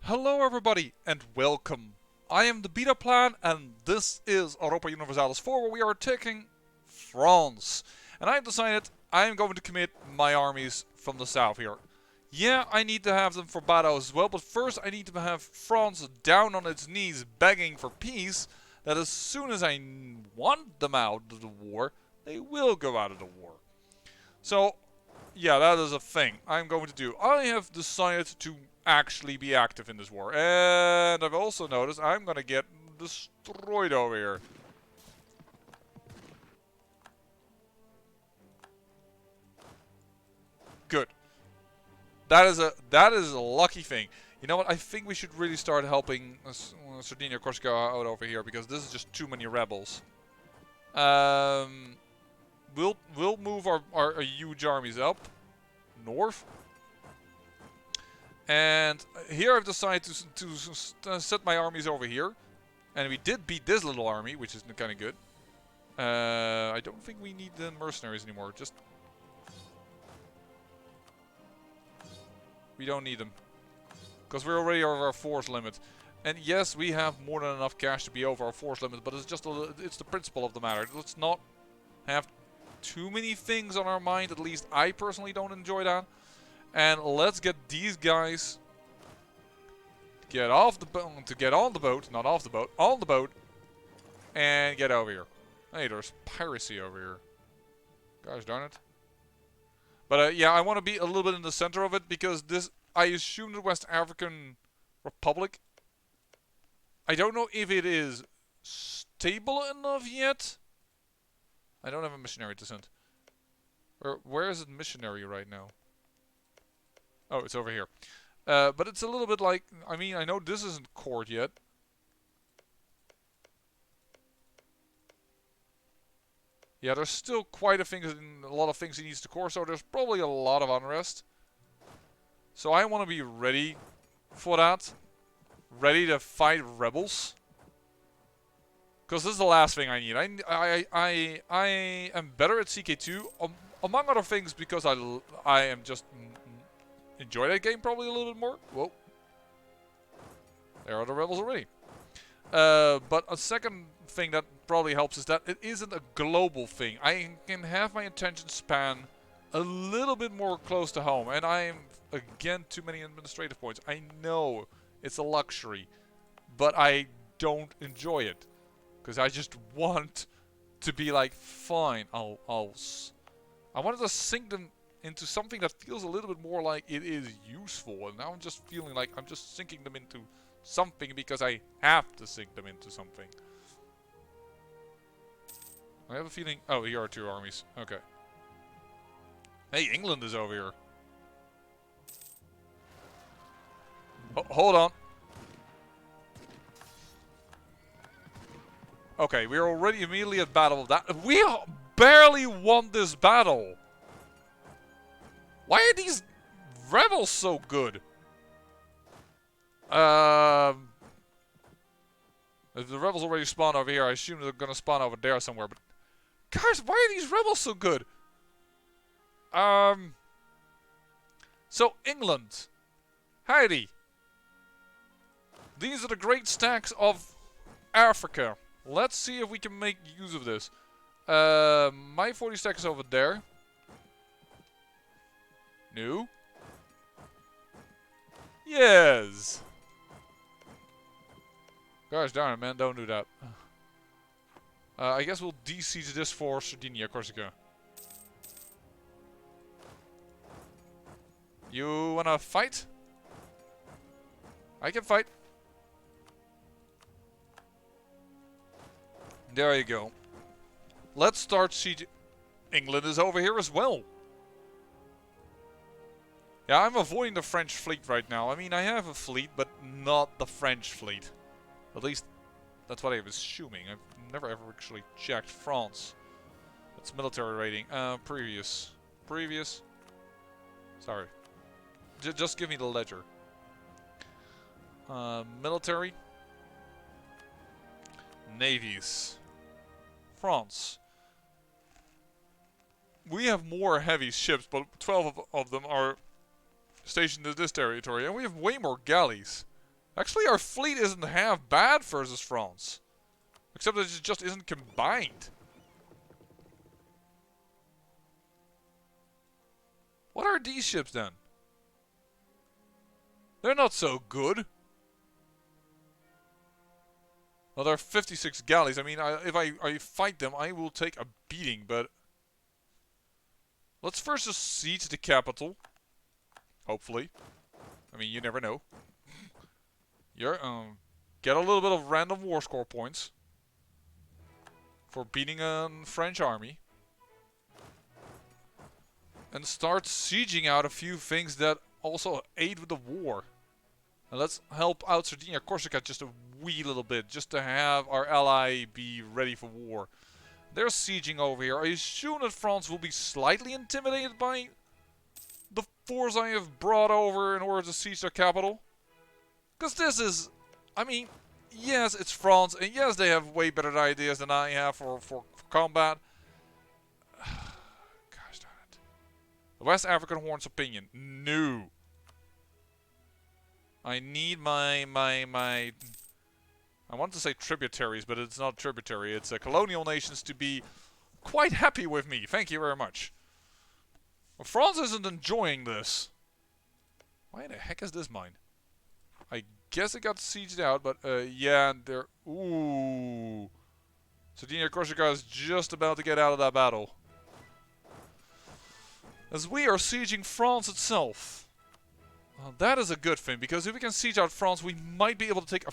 Hello everybody and welcome. I am the Beta Plan and this is Europa Universalis 4 where we are taking France. And I've decided I'm going to commit my armies from the south here. Yeah, I need to have them for battles as well, but first I need to have France down on its knees begging for peace, that as soon as I want them out of the war, they will go out of the war. So, yeah, that is a thing I'm going to do. I have decided to actually be active in this war. And I've also noticed I'm going to get destroyed over here. Good. That is a lucky thing. You know what? I think we should really start helping Sardinia, Corsica out over here because this is just too many rebels. We'll move our huge armies up north. And here I've decided to set my armies over here. And we did beat this little army, which is kind of good. I don't think we need the mercenaries anymore. We don't need them. Because we're already over our force limit. And yes, we have more than enough cash to be over our force limit. But it's just it's the principle of the matter. Let's not have too many things on our mind. At least I personally don't enjoy that. And let's get these guys get off the boat, to get on the boat, not off the boat, on the boat, and get over here. Hey, there's piracy over here. Gosh darn it. But yeah, I want to be a little bit in the center of it because this, I assume the West African Republic, I don't know if it is stable enough yet. I don't have a missionary to send. Where is it missionary right now? Oh, it's over here. But it's a little bit like, I mean, I know this isn't court yet. Yeah, there's still quite a lot of things he needs to court, so there's probably a lot of unrest. So I want to be ready for that. Ready to fight rebels. Because this is the last thing I need. I am better at CK2, among other things, because I am just enjoy that game probably a little bit more. Whoa. There are the rebels already. But a second thing that probably helps is that it isn't a global thing. I can have my attention span a little bit more close to home. And I am, again, too many administrative points. I know it's a luxury. But I don't enjoy it. Because I just want to be like, fine, I wanted to sink them into something that feels a little bit more like it is useful. And now I'm just feeling like I'm just sinking them into something because I have to sink them into something. I have a feeling... Oh, here are two armies. Okay. Hey, England is over here. Hold on. Okay, we're already immediately at battle of that. We barely won this battle. Why are these rebels so good? If the rebels already spawned over here, I assume they're gonna spawn over there somewhere. But guys, why are these rebels so good? So England, howdy. These are the great stacks of Africa. Let's see if we can make use of this. My 40 stack is over there. No. Yes. Gosh darn it, man. Don't do that. I guess we'll de-siege this for Sardinia, Corsica. You wanna fight? I can fight. There you go. Let's start siege. England is over here as well. Yeah, I'm avoiding the French fleet right now. I mean, I have a fleet, but not the French fleet. At least, that's what I was assuming. I've never ever actually checked France. That's military rating. Previous. Previous. Sorry. Just give me the ledger. Military. Navies. France. We have more heavy ships, but 12 of them are stationed in this territory. And we have way more galleys. Actually, our fleet isn't half bad versus France. Except that it just isn't combined. What are these ships then? They're not so good. Well, there are 56 galleys. I mean, if I fight them, I will take a beating, but... Let's first just siege the capital. Hopefully. I mean, you never know. Get a little bit of random war score points. For beating a French army. And start sieging out a few things that also aid with the war. And let's help out Sardinia, Corsica just a wee little bit. Just to have our ally be ready for war. They're sieging over here. I assume that France will be slightly intimidated by the force I have brought over in order to siege their capital. Because this is... I mean, yes, it's France. And yes, they have way better ideas than I have for combat. Gosh darn it. The West African Horn's opinion. No. I need my I want to say tributaries, but it's not tributary. It's colonial nations to be quite happy with me. Thank you very much. Well, France isn't enjoying this. Why the heck is this mine? I guess it got sieged out, but yeah, and they're... Ooh. Sardinia Corsica is just about to get out of that battle. As we are sieging France itself. Well, that is a good thing, because if we can siege out France, we might be able to take a...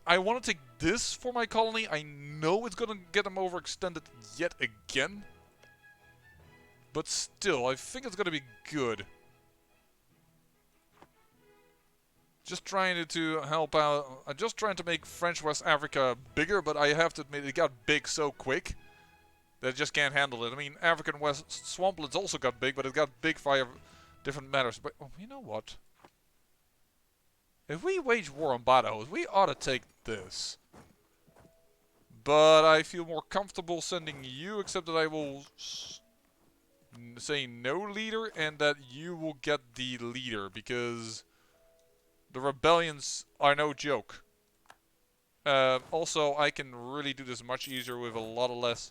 I want to take this for my colony. I know it's going to get them overextended yet again. But still, I think it's going to be good. Just trying to help out. I'm just trying to make French West Africa bigger, but I have to admit it got big so quick that it just can't handle it. I mean, African West Swamplands also got big, but it got big via different matters. But oh, you know what? If we wage war on Badajoz, we ought to take this. But I feel more comfortable sending you, except that I will say no leader, and that you will get the leader, because the rebellions are no joke. Also, I can really do this much easier with a lot less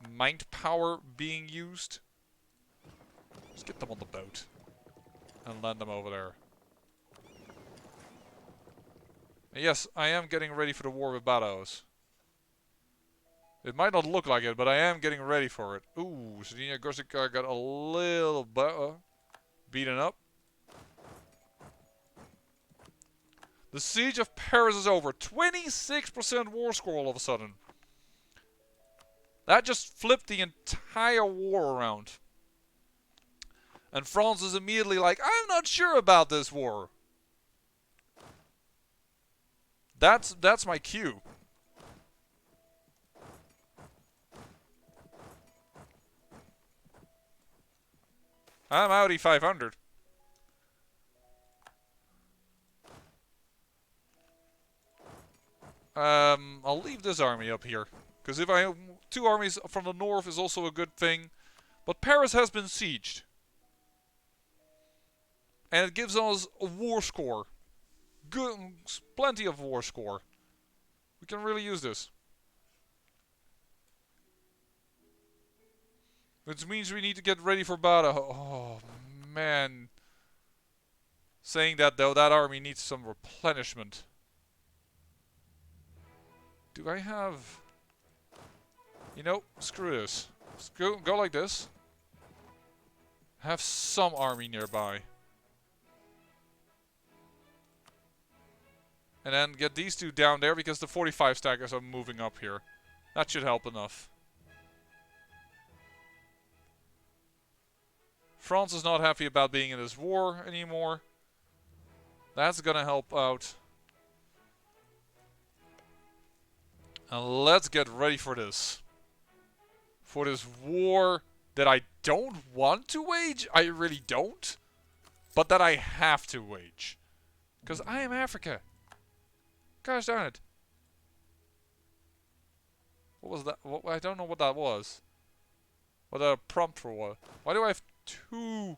mind power being used. Let's get them on the boat and land them over there. And yes, I am getting ready for the war with Badajoz. It might not look like it, but I am getting ready for it. Ooh, Sardinia Corsica got a little beaten up. The siege of Paris is over. 26% war score all of a sudden. That just flipped the entire war around. And France is immediately like, I'm not sure about this war. That's my cue. I'm Audi 500. I'll leave this army up here. Because if I have 2 armies from the north is also a good thing. But Paris has been sieged. And it gives us a war score. Good, plenty of war score. We can really use this. Which means we need to get ready for battle. Oh, man. Saying that, though, that army needs some replenishment. Do I have... You know, screw this. Let's go like this. Have some army nearby. And then get these 2 down there, because the 45 stackers are moving up here. That should help enough. France is not happy about being in this war anymore. That's gonna help out. And let's get ready for this. For this war that I don't want to wage. I really don't. But that I have to wage. Because I am Africa. Gosh darn it. What was that? I don't know what that was. What a prompt for what? Why do I have 2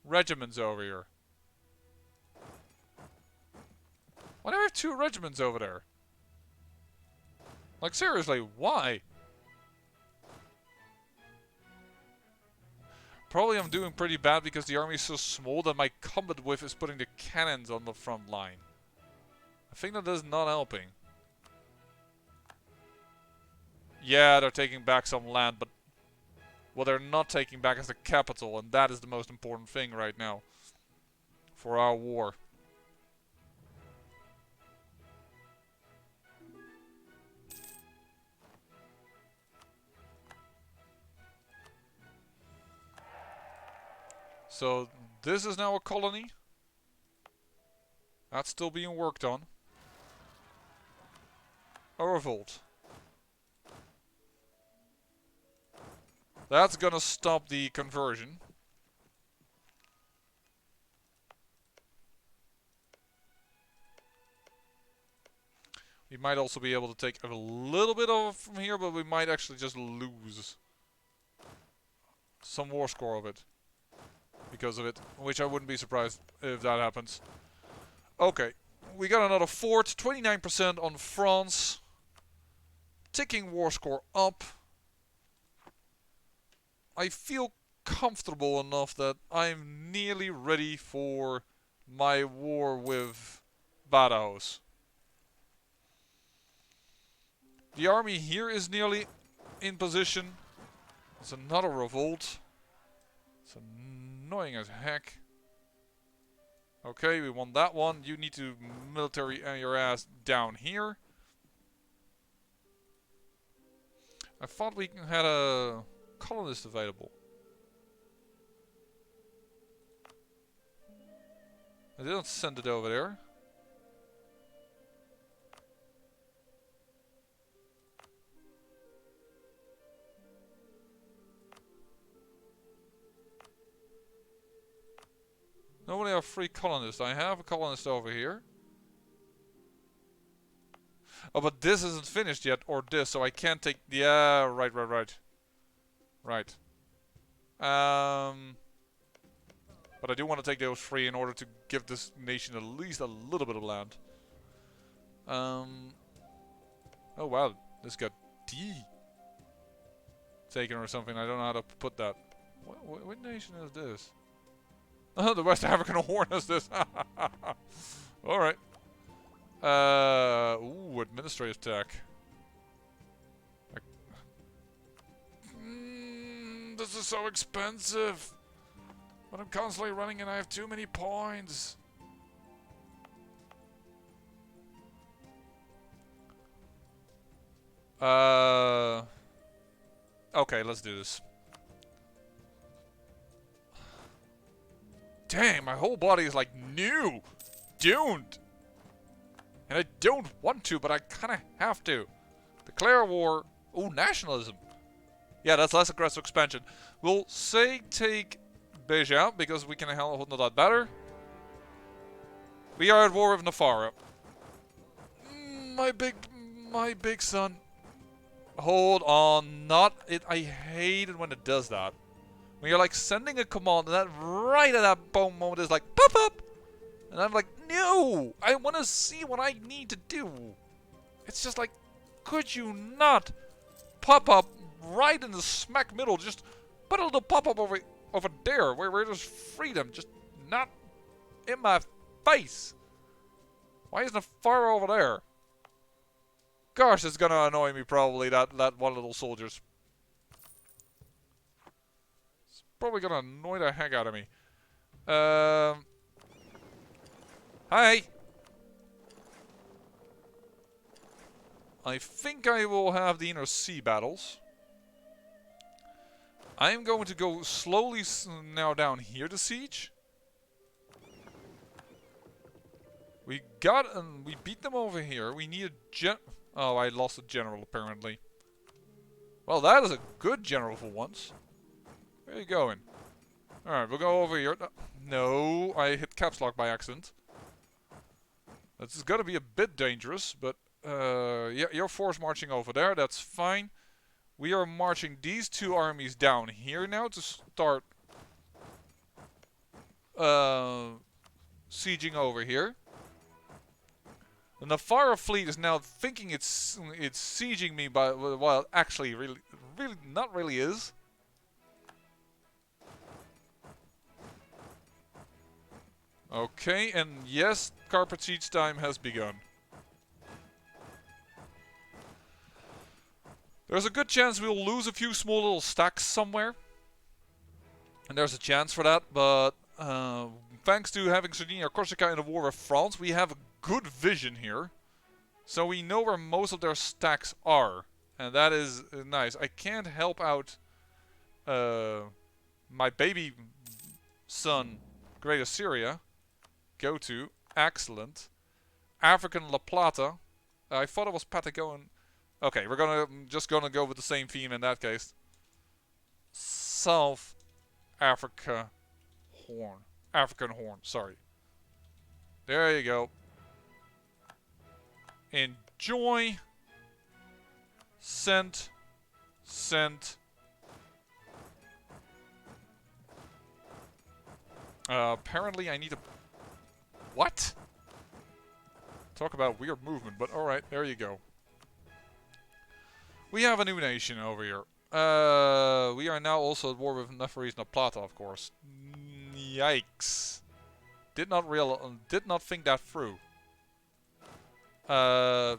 regiments over here? 2 regiments over there? Like, seriously, why? Probably I'm doing pretty bad because the army is so small that my combat whiff is putting the cannons on the front line. I think that is not helping. Yeah, they're taking back some land, but what they're not taking back is the capital, and that is the most important thing right now for our war. So this is now a colony. That's still being worked on. A revolt. That's gonna stop the conversion. We might also be able to take a little bit of from here, but we might actually just lose some war score of it because of it, which I wouldn't be surprised if that happens. Okay, we got another fort, 29% on France, ticking war score up. I feel comfortable enough that I'm nearly ready for my war with Badajoz. The army here is nearly in position. It's another revolt. It's annoying as heck. Okay, we won that one. You need to military your ass down here. I thought we had a colonist available. I didn't send it over there. Nobody have 3 colonists. I have a colonist over here. Oh, but this isn't finished yet, or this, so I can't take... Yeah, right. Right. But I do want to take those 3 in order to give this nation at least a little bit of land. Oh wow, this got D taken or something. I don't know how to put that. What nation is this? Oh, the West African Horn is this. Alright. Ooh, administrative tech. This is so expensive. But I'm constantly running and I have too many points. Okay, let's do this. Dang, my whole body is like new. Doomed. And I don't want to, but I kind of have to. Declare war. Ooh, nationalism. Yeah, that's less aggressive expansion. We'll say take Beja, because we can handle that better. We are at war with Navarra. My big son. Hold on, not it. I hate it when it does that. When you're like sending a command and that right at that moment is like pop up, and I'm like, no, I want to see what I need to do. It's just like, could you not pop up right in the smack middle? Just put a little pop up over there where there's freedom, just not in my face. Why isn't it far over there? Gosh, it's gonna annoy me probably, that one little soldier's. It's probably gonna annoy the heck out of me. Hi! I think I will have the inner sea battles. I am going to go slowly now down here to siege. We beat them over here. We need a oh, I lost a general apparently. Well, that is a good general for once. Where are you going? Alright, we'll go over here. No, I hit caps lock by accident. This is gonna be a bit dangerous, but yeah, your force marching over there, that's fine. We are marching these 2 armies down here now to start sieging over here. The Nafara fleet is now thinking it's sieging me, by well, actually, really not really is. Okay, and yes, carpet siege time has begun. There's a good chance we'll lose a few small little stacks somewhere. And there's a chance for that, but thanks to having Sardinia or Corsica in a war with France, we have a good vision here. So we know where most of their stacks are. And that is nice. I can't help out my baby son, Great Assyria. Go to. Excellent. African La Plata. I thought it was Patagon. Okay, we're just gonna go with the same theme in that case. South Africa Horn. African Horn, sorry. There you go. Enjoy. Sent. Sent. Apparently I need to... What? Talk about weird movement, but alright, there you go. We have a new nation over here. We are now also at war with Neferis Na Plata, of course. Yikes. Did not think that through.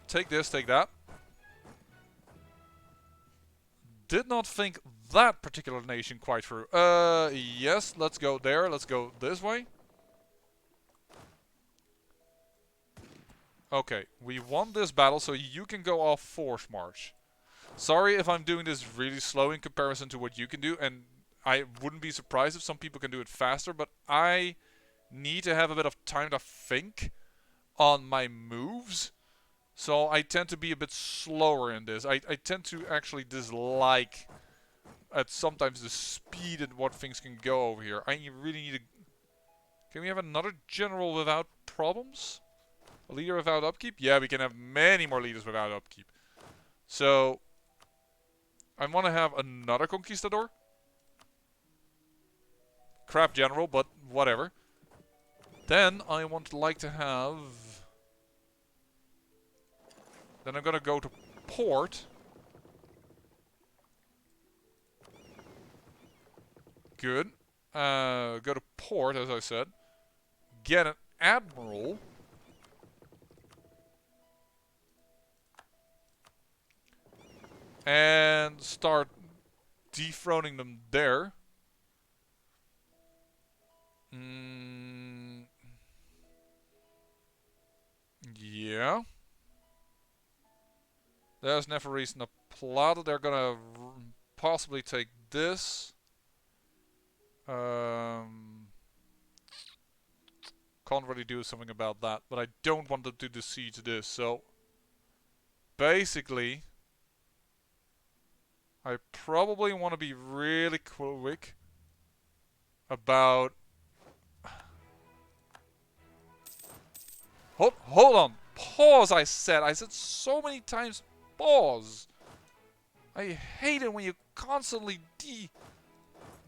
Take this, take that. Did not think that particular nation quite through. Yes, let's go there. Let's go this way. Okay, we won this battle, so you can go off force march. Sorry if I'm doing this really slow in comparison to what you can do, and I wouldn't be surprised if some people can do it faster, but I need to have a bit of time to think on my moves. So I tend to be a bit slower in this. I tend to actually dislike at sometimes the speed at what things can go over here. I really need to... Can we have another general without problems? A leader without upkeep? Yeah, we can have many more leaders without upkeep. So I want to have another conquistador. Crap general, but whatever. Then I want like to have... Then I'm gonna go to port. Good. Go to port, as I said. Get an admiral. And start dethroning them there. Yeah. There's Neferis Na Plata. They're gonna possibly take this. Can't really do something about that, but I don't want them to besiege this, so basically I probably want to be really quick about... Hold on. Pause, I said. I said so many times pause. I hate it when you constantly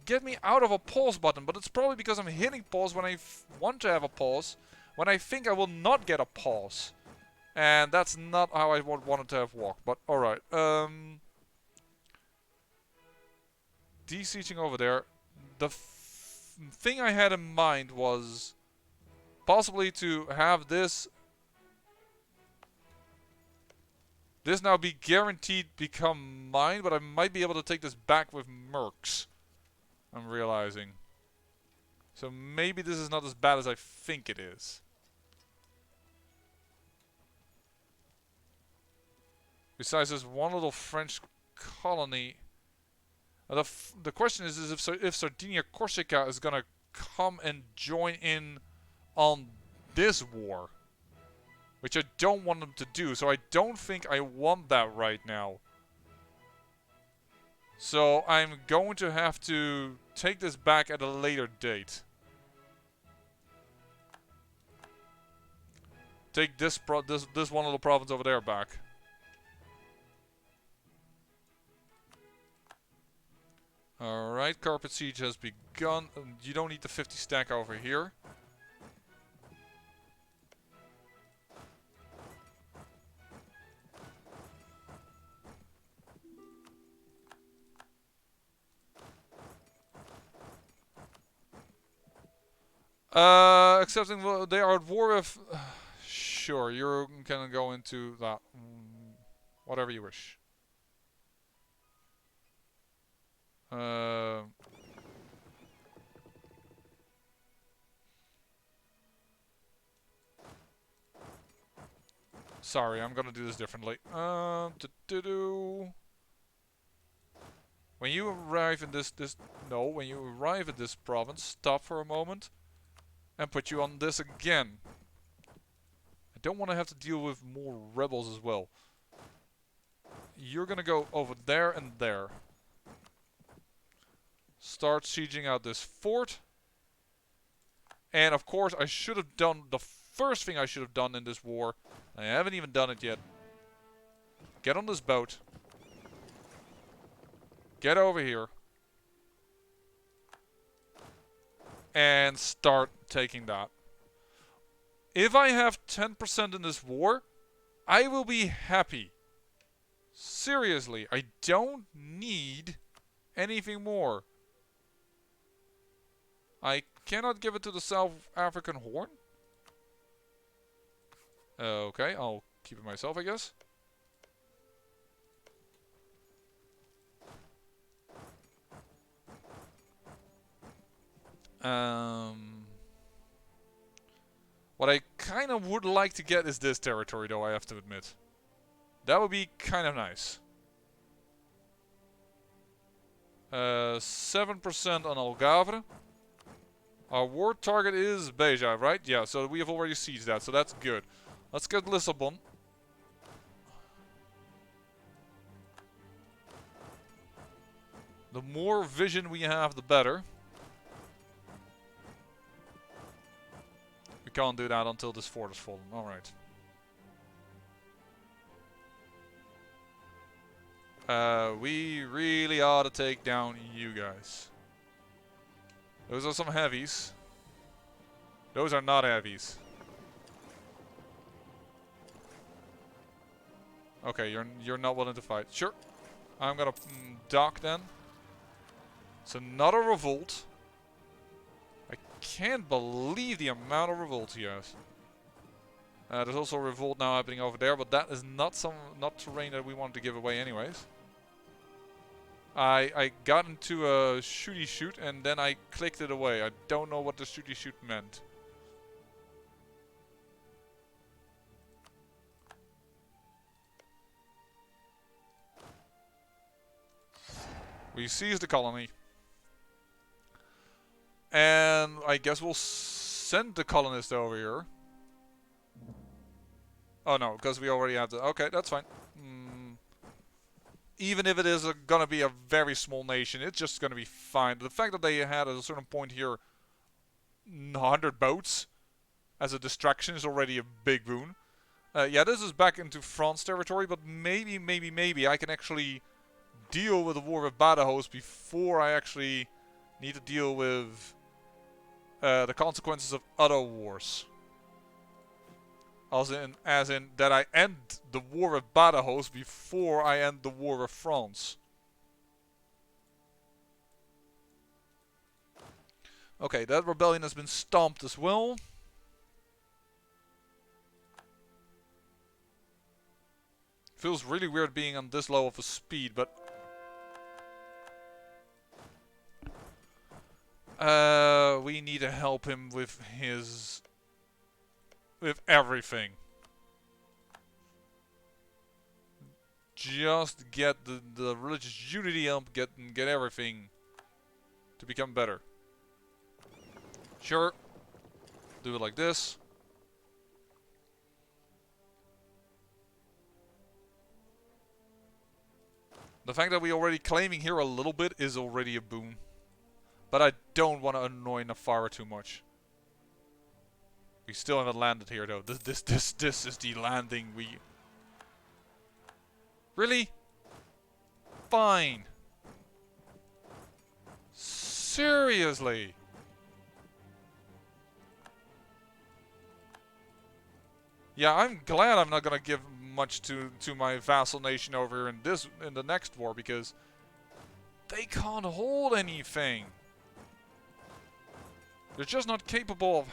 get me out of a pause button, but it's probably because I'm hitting pause when I want to have a pause, when I think I will not get a pause. And that's not how I wanted to have walked, but alright. Desieging over there. The thing I had in mind was possibly to have this now be guaranteed become mine, but I might be able to take this back with mercs. I'm realizing. So maybe this is not as bad as I think it is. Besides this one little French colony. The question is if Sardinia Corsica is gonna come and join in on this war. Which I don't want them to do, so I don't think I want that right now. So I'm going to have to take this back at a later date. Take this one little province over there back. Alright, carpet siege has begun. You don't need the 50 stack over here. Accepting they are at war with... sure, you can go into that. Whatever you wish. Sorry, I'm gonna do this differently. When you arrive in when you arrive at this province, stop for a moment and put you on this again. I don't want to have to deal with more rebels as well. You're gonna go over there and there. Start sieging out this fort. And of course, I should have done the first thing I should have done in this war. I haven't even done it yet. Get on this boat. Get over here. And start taking that. If I have 10% in this war, I will be happy. Seriously, I don't need anything more. I cannot give it to the South African Horn. Okay, I'll keep it myself, I guess. What I kind of would like to get is this territory, though, I have to admit. That would be kind of nice. 7% on Algarve. Our war target is Beja, right? Yeah, so we have already sieged that, so that's good. Let's get Lisbon. The more vision we have, the better. We can't do that until this fort is fallen. Alright. We really ought to take down you guys. Those are some heavies. Those are not heavies. Okay, you're not willing to fight. Sure. I'm gonna dock then. It's another revolt. I can't believe the amount of revolt he has. There's also a revolt now happening over there, but that is not terrain that we wanted to give away anyways. I got into a shooty shoot and then I clicked it away. I don't know what the shooty shoot meant. We seized the colony. And I guess we'll send the colonists over here. Oh no, because we already have the... Okay, that's fine. Even if it is gonna be a very small nation, it's just gonna be fine. The fact that they had at a certain point here 100 boats as a distraction is already a big boon. Yeah, this is back into France territory, but maybe I can actually deal with the war with Badajoz before I actually need to deal with the consequences of other wars. As in that I end the war with Badajoz before I end the war with France. Okay, that rebellion has been stomped as well. Feels really weird being on this low of a speed, but... we need to help him with his... with everything. Just get the religious unity up, get everything to become better. Sure. Do it like this. The fact that we're already claiming here a little bit is already a boon. But I don't want to annoy Nafara too much. We still haven't landed here though. This is the landing we... Really? Fine. Seriously? Yeah, I'm glad I'm not gonna give much to my vassal nation over here in the next war, because they can't hold anything. They're just not capable of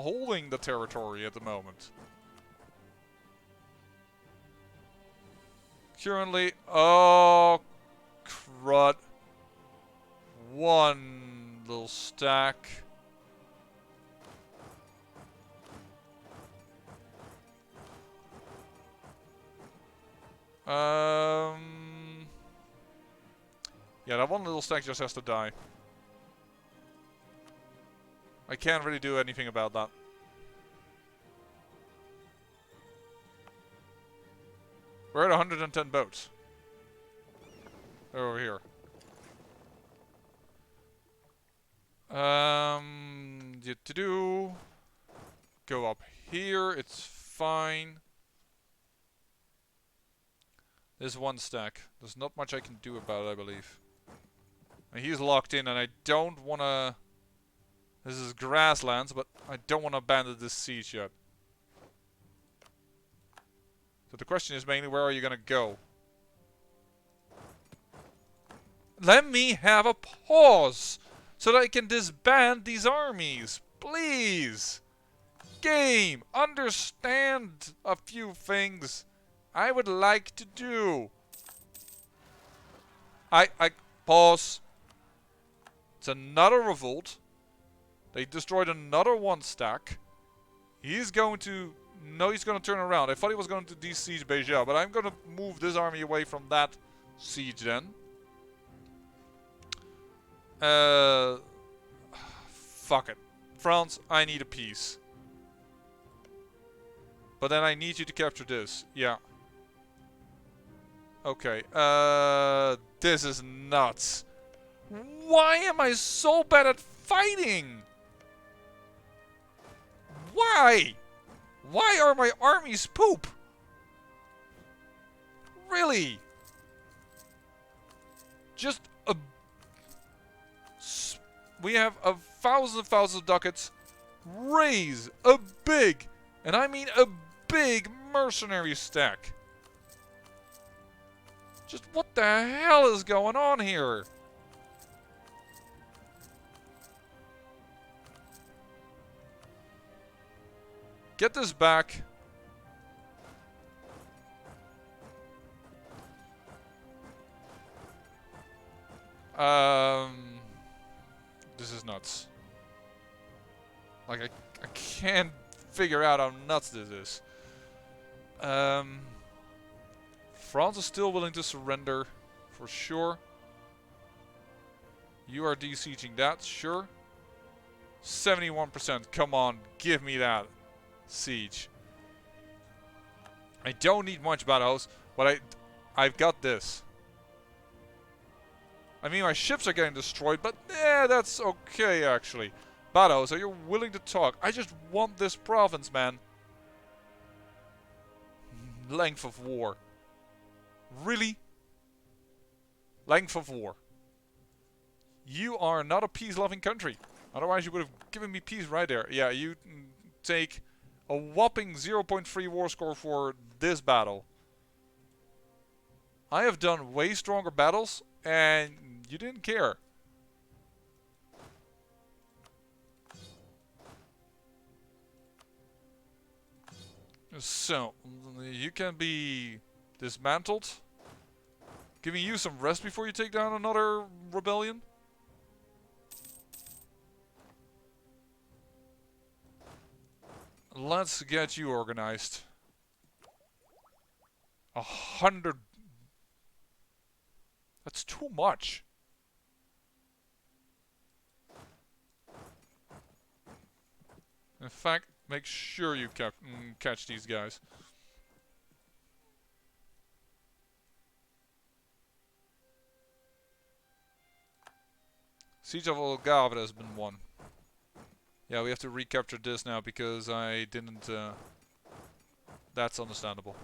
holding the territory at the moment. Currently, oh, crud. One little stack. Yeah, that one little stack just has to die. I can't really do anything about that. We're at 110 boats. They're over here. Go up here, it's fine. There's one stack. There's not much I can do about it, I believe. And he's locked in and I don't wanna... This is grasslands, but I don't wanna abandon this siege yet. So the question is mainly, where are you gonna go? Let me have a pause! So that I can disband these armies! Please! Game! Understand a few things I would like to do. Pause. It's another revolt. They destroyed another one stack. He's going to... No, he's going to turn around. I thought he was going to de-siege Beja, but I'm going to move this army away from that siege then. Fuck it. France, I need a peace. But then I need you to capture this. Yeah. Okay. This is nuts. Why am I so bad at fighting? Why? Why are my armies poop? Really? Just a... We have 1,000 ducats. Raise a big, and I mean a big mercenary stack. Just what the hell is going on here? Get this back. This is nuts. Like, I can't figure out how nuts this is. France is still willing to surrender, for sure. You are de-sieging that, sure. 71%, come on, give me that siege. I don't need much battles, but I've got this. I mean, my ships are getting destroyed, but that's okay, actually. Battles, are you willing to talk? I just want this province, man. Length of war. Really? Length of war. You are not a peace-loving country. Otherwise, you would have given me peace right there. Yeah, you take a whopping 0.3 war score for this battle. I have done way stronger battles, and you didn't care. So, you can be dismantled. Giving you some rest before you take down another rebellion. Let's get you organized. 100. That's too much. In fact, make sure you catch these guys. Siege of Algarve has been won. Yeah, we have to recapture this now because I didn't... that's understandable.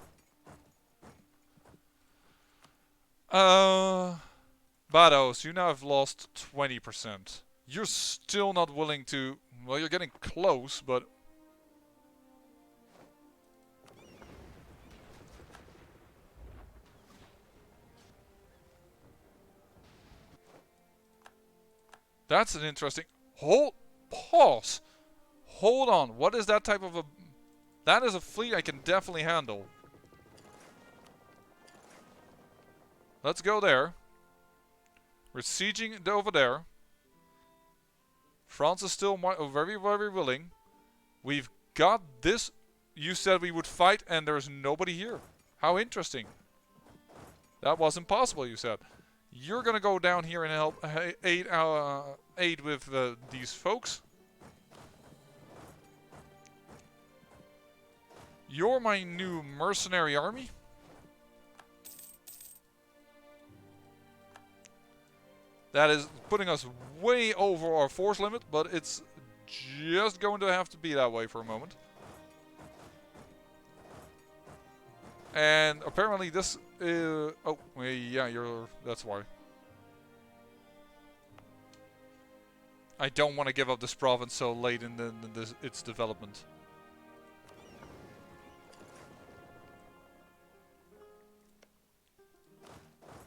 Bados, you now have lost 20%. You're still not willing to... Well, you're getting close, but... That's an interesting... pause. Hold on. What is that type of a... That is a fleet I can definitely handle. Let's go there. We're sieging over there. France is still very, very willing. We've got this. You said we would fight and there's nobody here. How interesting. That was impossible, you said. You're gonna go down here and help aid with these folks. You're my new mercenary army. That is putting us way over our force limit, but it's just going to have to be that way for a moment. And apparently this... oh, yeah, that's why. I don't want to give up this province so late in its development.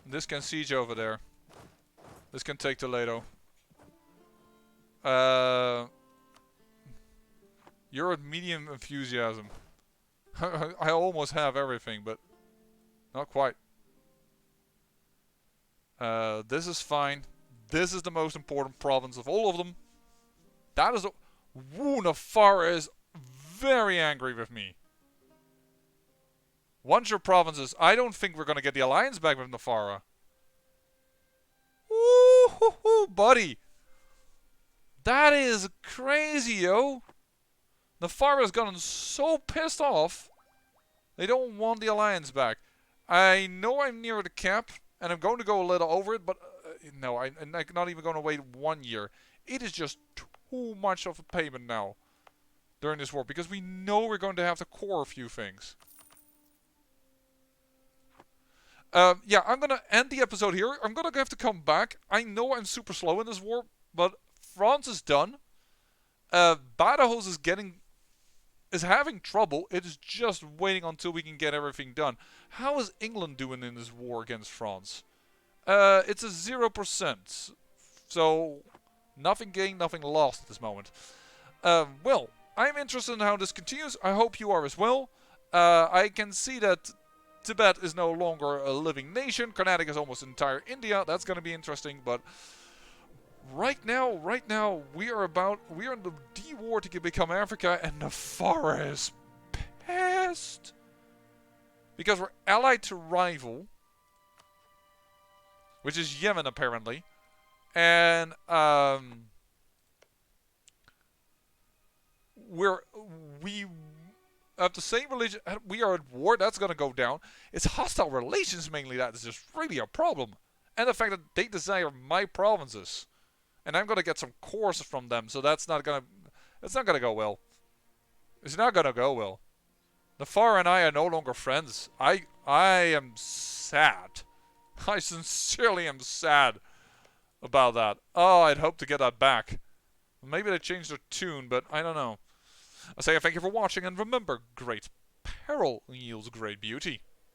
This can siege over there. This can take Toledo. You're at medium enthusiasm. I almost have everything, but not quite. This is fine. This is the most important province of all of them. That is a... Woo, Navarre is very angry with me. Once your provinces... I don't think we're going to get the alliance back with Navarre. Woo, buddy. That is crazy, yo. Navarre has gotten so pissed off. They don't want the alliance back. I know I'm near the cap, and I'm going to go a little over it, but no, I'm not even going to wait 1 year. It is just too much of a payment now during this war, because we know we're going to have to core a few things. Yeah, I'm going to end the episode here. I'm going to have to come back. I know I'm super slow in this war, but France is done. Badajoz is having trouble. It is just waiting until we can get everything done. How is England doing in this war against France? It's a 0%. So, nothing gained, nothing lost at this moment. Well, I'm interested in how this continues. I hope you are as well. I can see that Tibet is no longer a living nation. Carnatic is almost entire India. That's going to be interesting, but right now, we are in the D war to become Africa, and Navarre is pissed because we're allied to rival, which is Yemen apparently, and we have the same religion. We are at war. That's going to go down. It's hostile relations mainly that is just really a problem, and the fact that they desire my provinces. And I'm gonna get some cores from them, so that's not gonna go well. It's not gonna go well. Navarre and I are no longer friends. I am sad. I sincerely am sad about that. Oh, I'd hope to get that back. Maybe they changed their tune, but I don't know. I say thank you for watching, and remember, great peril yields great beauty.